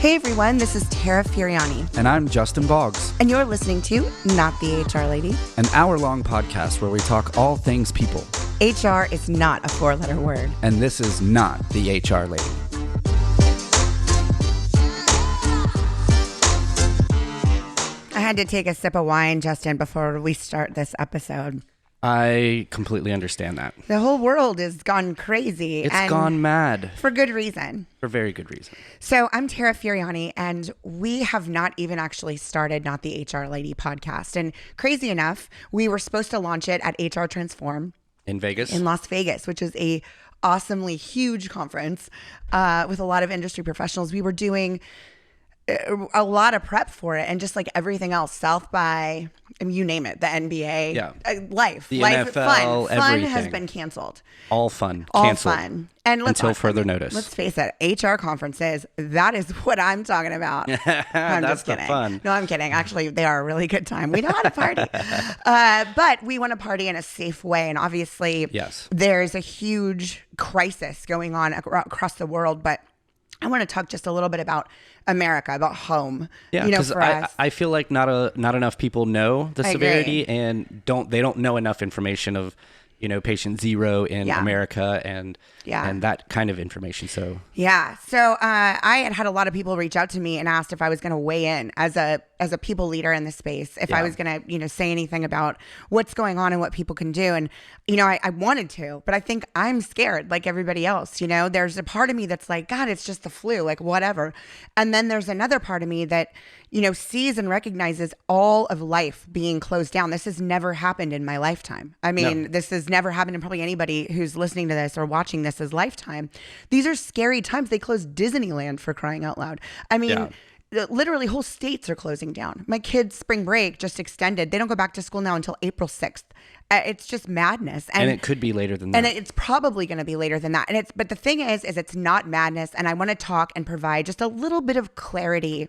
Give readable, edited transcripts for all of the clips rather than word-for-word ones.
Hey everyone, this is Tara Furiani. And I'm Justin Boggs. And you're listening to Not the HR Lady, an hour-long podcast where we talk all things people. HR is not a four-letter word. And this is not the HR Lady. I had to take a sip of wine, Justin, before we start this episode. I completely understand that. The whole world has gone crazy. It's gone mad. For good reason. For very good reason. So I'm Tara Furiani, and we have not even actually started Not the HR Lady podcast. And crazy enough, we were supposed to launch it at HR Transform. In Vegas? In Las Vegas, which is a awesomely huge conference with a lot of industry professionals. We were doing a lot of prep for it, and just like everything else, South by, I mean, you name it, the NBA, life, the life, NFL, fun has been canceled. All fun, canceled. All fun, and until further notice. Let's face it, HR conferences, that is what I'm talking about. I'm That's just kidding. The fun. No, I'm kidding. Actually, they are a really good time. We know how to party, but we want to party in a safe way, and obviously, there's a huge crisis going on across the world, but I want to talk just a little bit about America, about home. Yeah, because I feel like not enough people know the severity, and they don't know enough information of, patient zero in America and that kind of information. So I had a lot of people reach out to me and asked if I was going to weigh in as a people leader in the space, if I was going to say anything about what's going on and what people can do. And I wanted to, but I think I'm scared like everybody else. There's a part of me that's like, God, it's just the flu, like whatever. And then there's another part of me that sees and recognizes all of life being closed down. This has never happened in my lifetime. I mean, This has never happened in probably anybody who's listening to this or watching this lifetime. These are scary times. They closed Disneyland, for crying out loud. I mean, literally whole states are closing down. My kids' spring break just extended. They don't go back to school now until April 6th. It's just madness. And it could be later than that. And it's probably going to be later than that. But the thing is it's not madness. And I want to talk and provide just a little bit of clarity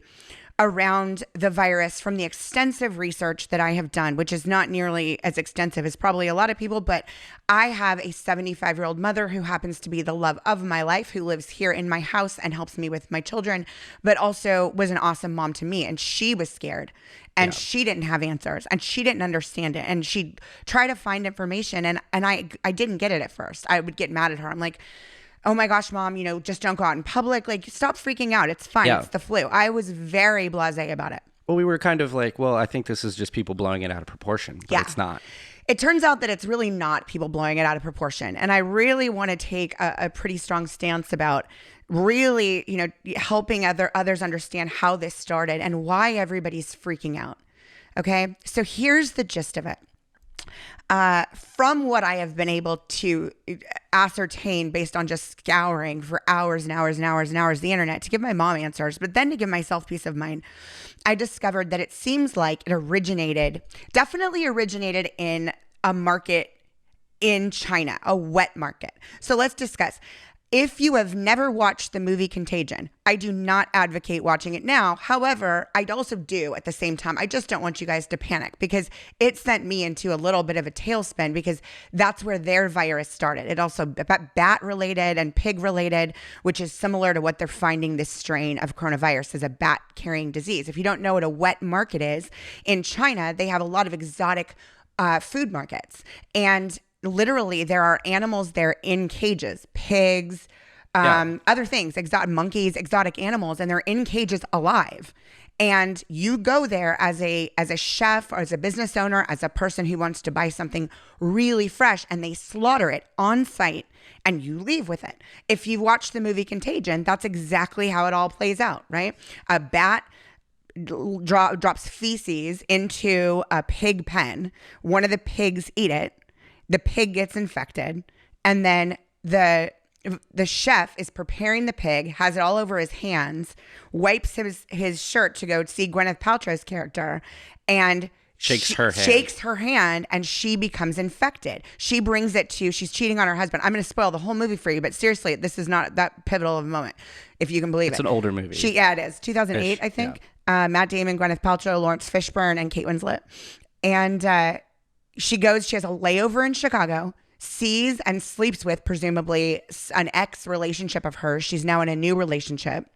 around the virus from the extensive research that I have done, which is not nearly as extensive as probably a lot of people, but I have a 75-year-old mother who happens to be the love of my life, who lives here in my house and helps me with my children, but also was an awesome mom to me. And she was scared, and she didn't have answers, and she didn't understand it. And she'd try to find information, and I didn't get it at first. I would get mad at her. I'm like, oh my gosh, Mom, just don't go out in public. Like, stop freaking out. It's fine. It's the flu. I was very blasé about it. Well, we were kind of like, well, I think this is just people blowing it out of proportion, but it's not. It turns out that it's really not people blowing it out of proportion. And I really want to take a pretty strong stance about really, helping others understand how this started and why everybody's freaking out. Okay? So here's the gist of it. From what I have been able to ascertain based on just scouring for hours and hours and hours and hours the internet to give my mom answers, but then to give myself peace of mind, I discovered that it seems like it definitely originated in a market in China, a wet market. So let's discuss. If you have never watched the movie Contagion, I do not advocate watching it now. However, I also do at the same time. I just don't want you guys to panic because it sent me into a little bit of a tailspin because that's where their virus started. It also bat related and pig related, which is similar to what they're finding this strain of coronavirus as a bat carrying disease. If you don't know what a wet market is, in China, they have a lot of exotic food markets, and literally there are animals there in cages, pigs, other things, monkeys, exotic animals, and they're in cages alive. And you go there as a chef or as a business owner, as a person who wants to buy something really fresh, and they slaughter it on site and you leave with it. If you watch the movie Contagion, that's exactly how it all plays out, right? A bat drops feces into a pig pen. One of the pigs eat it. The pig gets infected, and then the chef is preparing the pig, has it all over his hands, wipes his shirt to go see Gwyneth Paltrow's character, and shakes her hand, and she becomes infected. She brings it to, she's cheating on her husband. I'm going to spoil the whole movie for you, but seriously, this is not that pivotal of a moment, if you can believe it. It's an older movie. It is. 2008, I think. Yeah. Matt Damon, Gwyneth Paltrow, Lawrence Fishburne, and Kate Winslet. And she has a layover in Chicago, sees and sleeps with presumably an ex relationship of hers. She's now in a new relationship.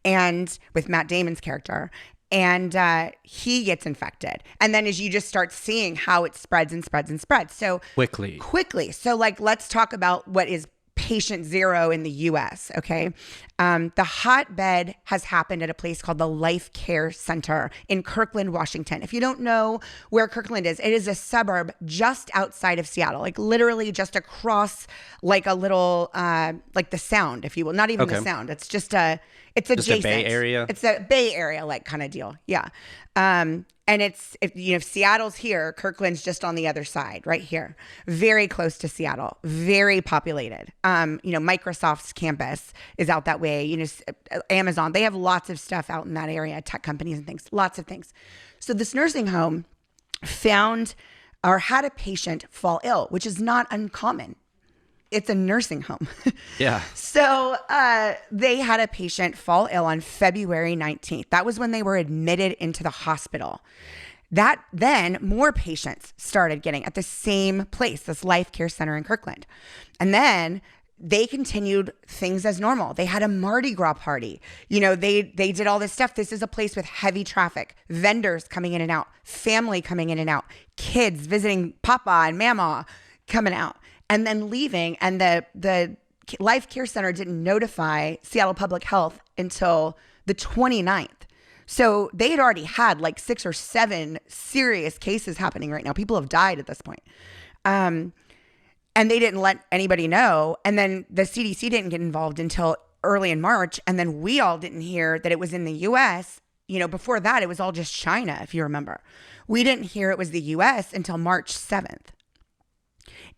and with Matt Damon's character. And he gets infected. And then as you just start seeing how it spreads and spreads and spreads. So quickly. So like, let's talk about what is patient zero in the US, okay? The hotbed has happened at a place called the Life Care Center in Kirkland, Washington. If you don't know where Kirkland is, it is a suburb just outside of Seattle, like literally just across like a little, like the Sound, if you will. Not even the Sound. It's just it's adjacent. Just a Bay Area? It's a Bay Area like kind of deal. Yeah. And it's, if Seattle's here, Kirkland's just on the other side, right here. Very close to Seattle, very populated. Microsoft's campus is out that way. Amazon, they have lots of stuff out in that area, tech companies and things, lots of things. So this nursing home found or had a patient fall ill, which is not uncommon. It's a nursing home. Yeah. So they had a patient fall ill on February 19th. That was when they were admitted into the hospital. Then more patients started getting at the same place, this Life Care Center in Kirkland. And then they continued things as normal. They had a Mardi Gras party. They did all this stuff. This is a place with heavy traffic, vendors coming in and out, family coming in and out, kids visiting Papa and Mama coming out. And then leaving, and the Life Care Center didn't notify Seattle Public Health until the 29th. So they had already had like 6 or 7 serious cases happening right now. People have died at this point. And they didn't let anybody know. And then the CDC didn't get involved until early in March. And then we all didn't hear that it was in the US. Before that, it was all just China, if you remember. We didn't hear it was the US until March 7th.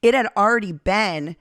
It had already been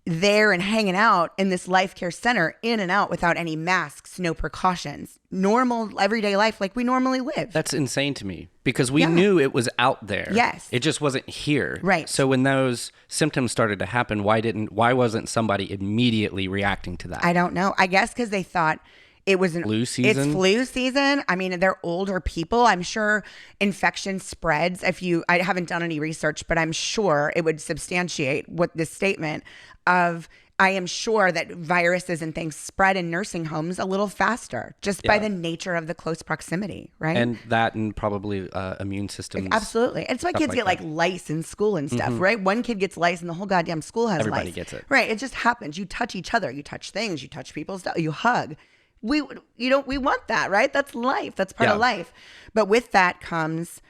there and hanging out in this Life Care Center, in and out without any masks, no precautions, normal everyday life like we normally live. That's insane to me because we knew it was out there. Yes. It just wasn't here. Right. So when those symptoms started to happen, why wasn't somebody immediately reacting to that? I don't know. I guess because they thought it was flu season. It's flu season. I mean, they're older people. I'm sure infection spreads. I haven't done any research, but I'm sure it would substantiate what this statement of, I am sure that viruses and things spread in nursing homes a little faster just by the nature of the close proximity, right? And that and probably immune systems. Absolutely. It's why kids get like lice in school and stuff, right? One kid gets lice and the whole goddamn school has Everybody lice. Gets it. Right. It just happens. You touch each other. You touch things. You touch people's stuff. You hug. We want that, right? That's life. That's part of life. But with that comes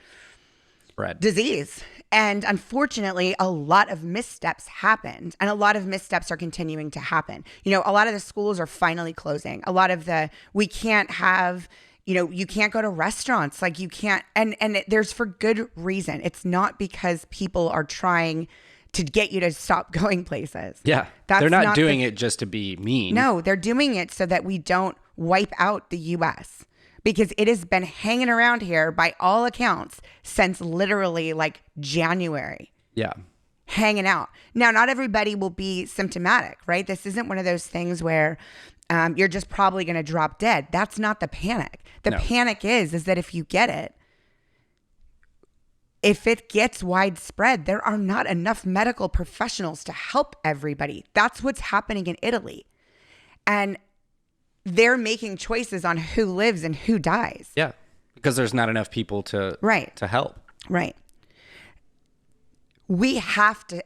disease. And unfortunately, a lot of missteps happened, and a lot of missteps are continuing to happen. A lot of the schools are finally closing. A lot of we can't have, you can't go to restaurants. Like you can't, and there's for good reason. It's not because people are trying to get you to stop going places. Yeah. They're not doing it just to be mean. No, they're doing it so that we don't wipe out the US, because it has been hanging around here by all accounts since literally like January. Yeah. Hanging out. Now, not everybody will be symptomatic, right? This isn't one of those things where you're just probably going to drop dead. That's not the panic. The panic is that if you get it, if it gets widespread, there are not enough medical professionals to help everybody. That's what's happening in Italy. And they're making choices on who lives and who dies. Yeah, because there's not enough people to help. Right. We have to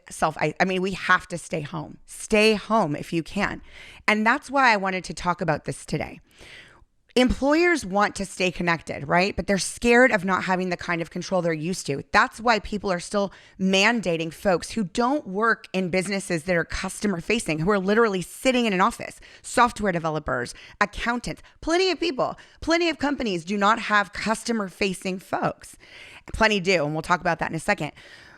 we have to stay home. Stay home if you can. And that's why I wanted to talk about this today. Employers want to stay connected, right? But they're scared of not having the kind of control they're used to. That's why people are still mandating folks who don't work in businesses that are customer facing, who are literally sitting in an office, software developers, accountants, plenty of people, plenty of companies do not have customer facing folks. Plenty do, and we'll talk about that in a second.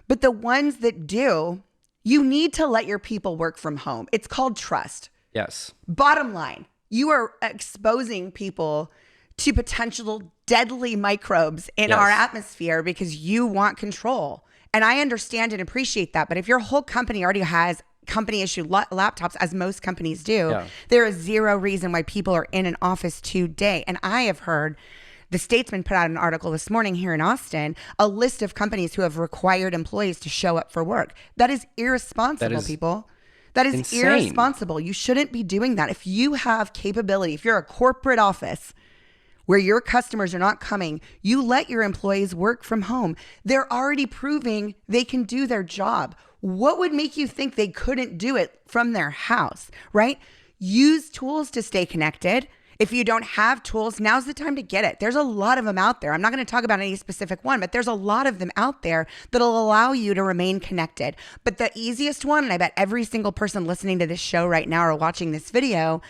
But the ones that do, you need to let your people work from home. It's called trust. Yes. Bottom line. You are exposing people to potential deadly microbes in our atmosphere because you want control. And I understand and appreciate that. But if your whole company already has company issued laptops, as most companies do, there is zero reason why people are in an office today. And I have heard the Statesman put out an article this morning here in Austin, a list of companies who have required employees to show up for work. That is irresponsible, people. That is insane. Irresponsible. You shouldn't be doing that. If you have capability, if you're a corporate office where your customers are not coming, you let your employees work from home. They're already proving they can do their job. What would make you think they couldn't do it from their house, right? Use tools to stay connected. If you don't have tools, now's the time to get it. There's a lot of them out there. I'm not going to talk about any specific one, but there's a lot of them out there that'll allow you to remain connected. But the easiest one, and I bet every single person listening to this show right now or watching this video,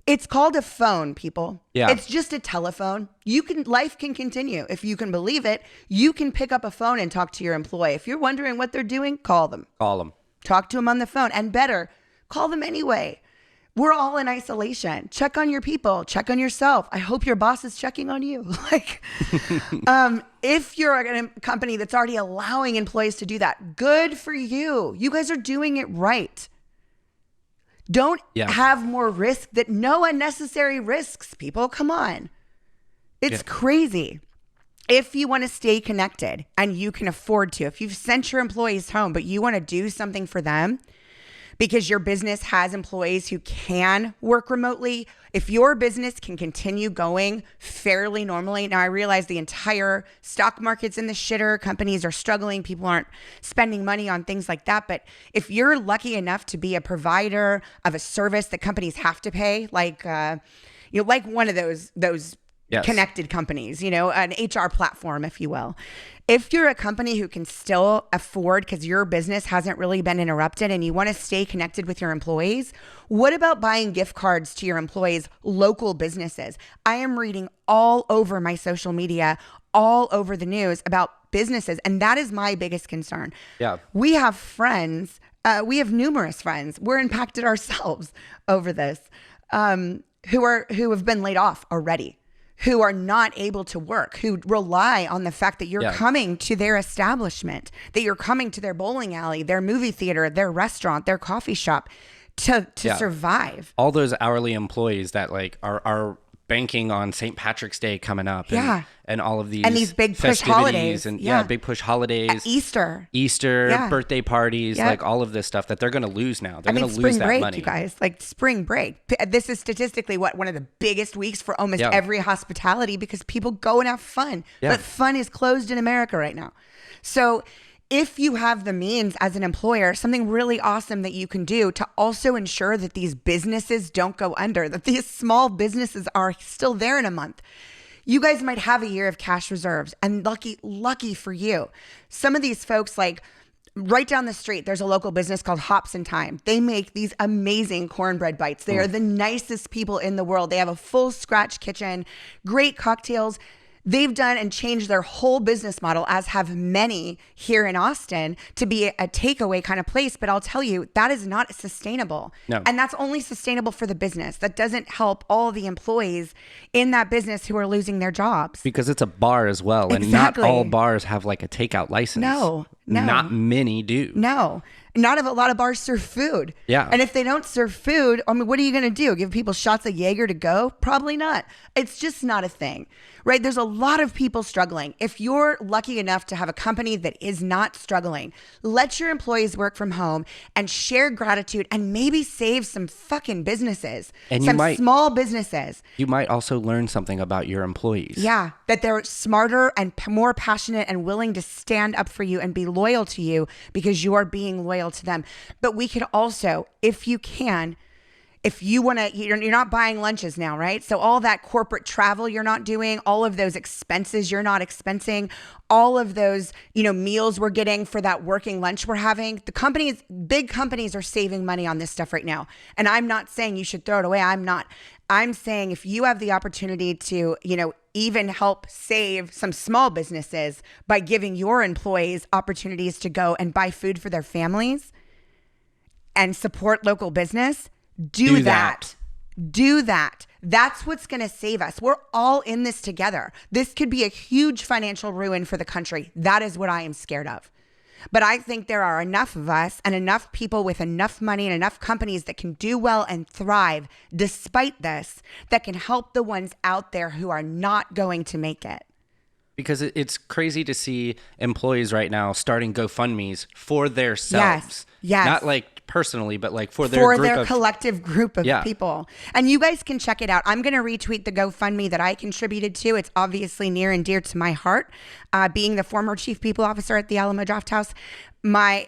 it's called a phone, people. Yeah. It's just a telephone. Life can continue. If you can believe it, you can pick up a phone and talk to your employee. If you're wondering what they're doing, call them. Call them. Talk to them on the phone. And better, call them anyway. We're all in isolation. Check on your people. Check on yourself. I hope your boss is checking on you. If you're a company that's already allowing employees to do that, good for you. You guys are doing it right. Don't have more risk no unnecessary risks, people. Come on. It's crazy. If you want to stay connected and you can afford to, if you've sent your employees home, but you want to do something for them, because your business has employees who can work remotely, if your business can continue going fairly normally. Now, I realize the entire stock market's in the shitter. Companies are struggling. People aren't spending money on things like that. But if you're lucky enough to be a provider of a service that companies have to pay, like one of those connected companies, an HR platform, if you will. If you're a company who can still afford, because your business hasn't really been interrupted and you want to stay connected with your employees, what about buying gift cards to your employees' local businesses? I am reading all over my social media, all over the news about businesses, and that is my biggest concern. Yeah. We have friends, we have numerous friends, we're impacted ourselves over this, who have been laid off already, who are not able to work, who rely on the fact that you're coming to their establishment, that you're coming to their bowling alley, their movie theater, their restaurant, their coffee shop to survive. All those hourly employees that are banking on St. Patrick's Day coming up and all of these big push holidays and big push holidays, Easter, birthday parties, like all of this stuff that they're going to lose now. They're going to lose that break, money. You guys, like spring break. This is statistically one of the biggest weeks for almost every hospitality, because people go and have fun, but fun is closed in America right now. So if you have the means as an employer, something really awesome that you can do to also ensure that these businesses don't go under, that these small businesses are still there in a month. You guys might have a year of cash reserves, and lucky for you. Some of these folks, like right down the street, there's a local business called Hops and Thyme. They make these amazing cornbread bites. They are the nicest people in the world. They have a full scratch kitchen, great cocktails. They've done and changed their whole business model, as have many here in Austin, to be a takeaway kind of place. But I'll tell you, that is not sustainable. No. And that's only sustainable for the business. That doesn't help all the employees in that business who are losing their jobs. Because it's a bar as well. And not all bars have like a takeout license. No. Not many do. No. Not a lot of bars serve food. Yeah. And if they don't serve food, I mean, what are you going to do? Give people shots of Jaeger to go? Probably not. It's just not a thing, right? There's a lot of people struggling. If you're lucky enough to have a company that is not struggling, let your employees work from home and share gratitude and maybe save some fucking businesses, and small businesses. You might also learn something about your employees. Yeah, that they're smarter and more passionate and willing to stand up for you and be loyal to you because you are being loyal to them. But we could also, if you can, if you want to, you're not buying lunches now, right? So all that corporate travel you're not doing, all of those expenses you're not expensing, all of those, meals we're getting for that working lunch we're having. The companies, big companies are saving money on this stuff right now. And I'm not saying you should throw it away. I'm not. I'm saying if you have the opportunity to, even help save some small businesses by giving your employees opportunities to go and buy food for their families and support local business, do that. Do that. That's what's going to save us. We're all in this together. This could be a huge financial ruin for the country. That is what I am scared of. But I think there are enough of us and enough people with enough money and enough companies that can do well and thrive despite this, that can help the ones out there who are not going to make it. Because it's crazy to see employees right now starting GoFundMes for themselves. Yes. Not like personally, but like for their collective group of people. And you guys can check it out. I'm going to retweet the GoFundMe that I contributed to. It's obviously near and dear to my heart. Being the former chief people officer at the Alamo Drafthouse, my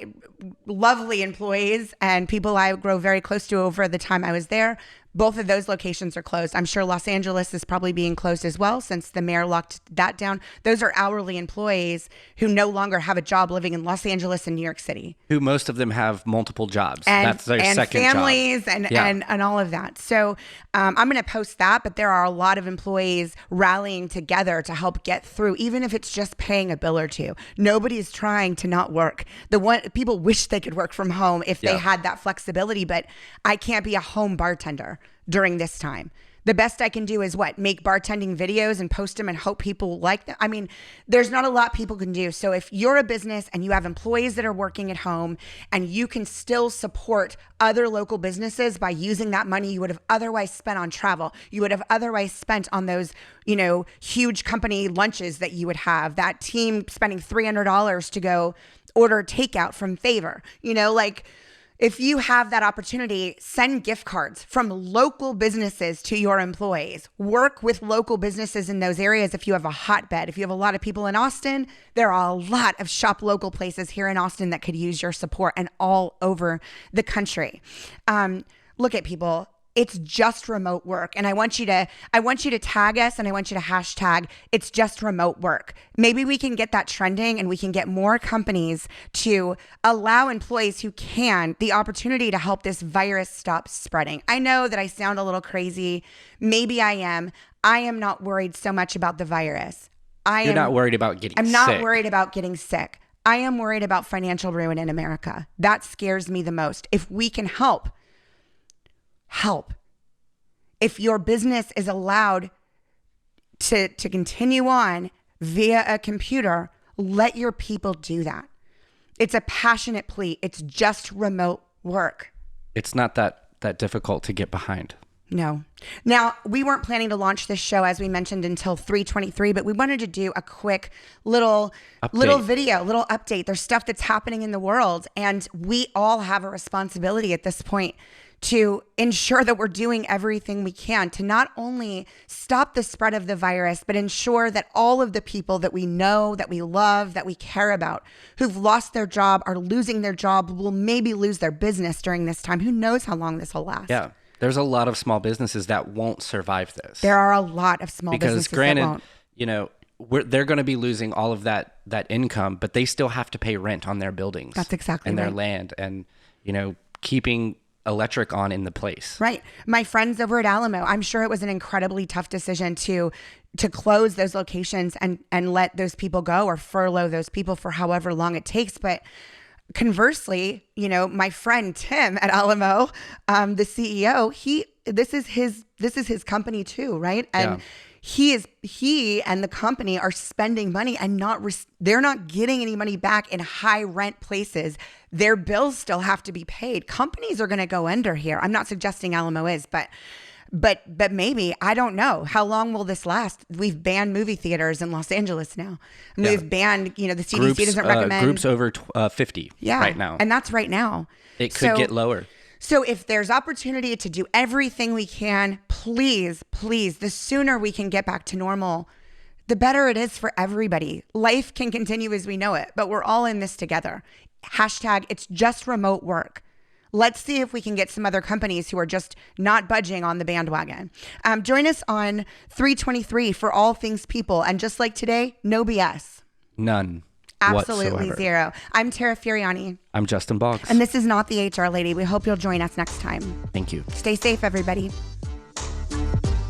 lovely employees and people I grow very close to over the time I was there, both of those locations are closed. I'm sure Los Angeles is probably being closed as well since the mayor locked that down. Those are hourly employees who no longer have a job living in Los Angeles and New York City. Who most of them have multiple jobs. And, that's their second families job. And all of that. So I'm going to post that, but there are a lot of employees rallying together to help get through, even if it's just paying a bill or two. Nobody's trying to not work. People wish they could work from home if they had that flexibility, but I can't be a home bartender during this time. The best I can do is make bartending videos and post them and hope people like them. I mean, there's not a lot people can do. So if you're a business and you have employees that are working at home and you can still support other local businesses by using that money you would have otherwise spent on travel, you would have otherwise spent on those, huge company lunches that you would have, that team spending $300 to go order takeout from Favor, if you have that opportunity, send gift cards from local businesses to your employees. Work with local businesses in those areas if you have a hotbed. If you have a lot of people in Austin, there are a lot of shop local places here in Austin that could use your support and all over the country. Look at people. It's just remote work. And I want you to tag us and I want you to hashtag it's just remote work. Maybe we can get that trending and we can get more companies to allow employees who can the opportunity to help this virus stop spreading. I know that I sound a little crazy. Maybe I am. I am not worried so much about the virus. You're not worried about getting sick. I'm not worried about getting sick. I am worried about financial ruin in America. That scares me the most. If we can help. If your business is allowed to continue on via a computer, let your people do that. It's a passionate plea. It's just remote work. It's not that difficult to get behind. No. Now, we weren't planning to launch this show, as we mentioned, until 3/23, but we wanted to do a quick little video, little update. There's stuff that's happening in the world, and we all have a responsibility at this point to ensure that we're doing everything we can to not only stop the spread of the virus, but ensure that all of the people that we know, that we love, that we care about, who've lost their job, are losing their job, will maybe lose their business during this time. Who knows how long this will last? Yeah. There's a lot of small businesses that won't survive this. There are a lot of small businesses that won't. Because granted, they're going to be losing all of that income, but they still have to pay rent on their buildings. That's exactly right. And right. their land and, keeping electric on in the place. Right. My friends over at Alamo, I'm sure it was an incredibly tough decision to close those locations and let those people go or furlough those people for however long it takes. But conversely, my friend Tim at Alamo, the CEO, this is his company too, right? And he and the company are spending money and they're not getting any money back in high rent places. Their bills still have to be paid. Companies are going to go under here. I'm not suggesting Alamo is, but maybe, I don't know. How long will this last? We've banned movie theaters in Los Angeles now. And we've banned, the CDC doesn't recommend. Groups over 50 right now. And that's right now. It could get lower. So if there's opportunity to do everything we can, please, the sooner we can get back to normal, the better it is for everybody. Life can continue as we know it, but we're all in this together. Hashtag it's just remote work. Let's see if we can get some other companies who are just not budging on the bandwagon. Join us on 3/23 for all things people. And just like today, no BS. None. Absolutely whatsoever. Zero. I'm Tara Furiani. I'm Justin Boggs. And this is Not the HR Lady. We hope you'll join us next time. Thank you. Stay safe, everybody.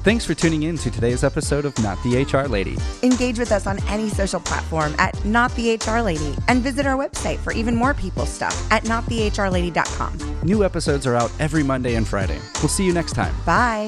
Thanks for tuning in to today's episode of Not the HR Lady. Engage with us on any social platform at Not the HR Lady and visit our website for even more people stuff at notthehrlady.com. New episodes are out every Monday and Friday. We'll see you next time. Bye.